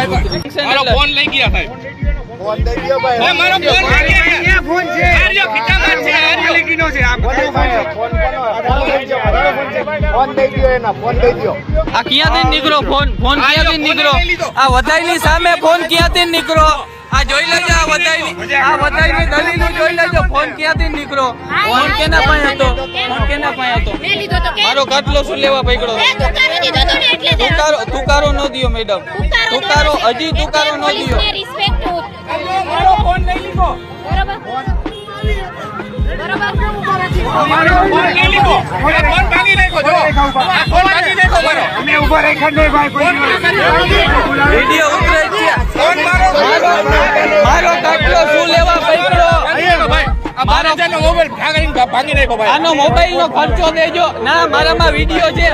મારો ફોન લઈ ગયા સાહેબ ફોન દઈ દો ભાઈ મારો ફોન લઈ ગયા એ ફોન છે આર્યો ફીટામાં છે આર્યો લીકીનો છે આ ફોન દઈ દો એના ફોન દઈ દો આ ક્યાંથી નીકળો ફોન ક્યાંથી નીકળો આ વધાઈની સામે ફોન ક્યાંથી નીકળો આ જોઈ લેજો આ વધાઈની દલીલ જોઈ લેજો ફોન ક્યાંથી નીકળો ફોન કેના પાસે હતો મારો કાટલો શું લેવા પકડો તુકારો ન દિયો મેડમ તુકારો હજી તુકારો ન દિયો મારો ફોન લઈ લીધો મારો ફોન લઈ લીધો ફોન ભાગી નાખ્યો જો આ ફોન ભાગી નાખ્યો મારો અમે ઉભા રાખ્યા નહીં ભાઈ કોઈ વિડિયો ઉતરે છે ફોન મારો કાટલો શું લેવા પકડો ભાઈ મારો જેનો મોબાઈલ ભાગી નાખ્યો ભાઈ આનો મોબાઈલ નો ખર્ચો દેજો ના મારામાં વિડિયો છે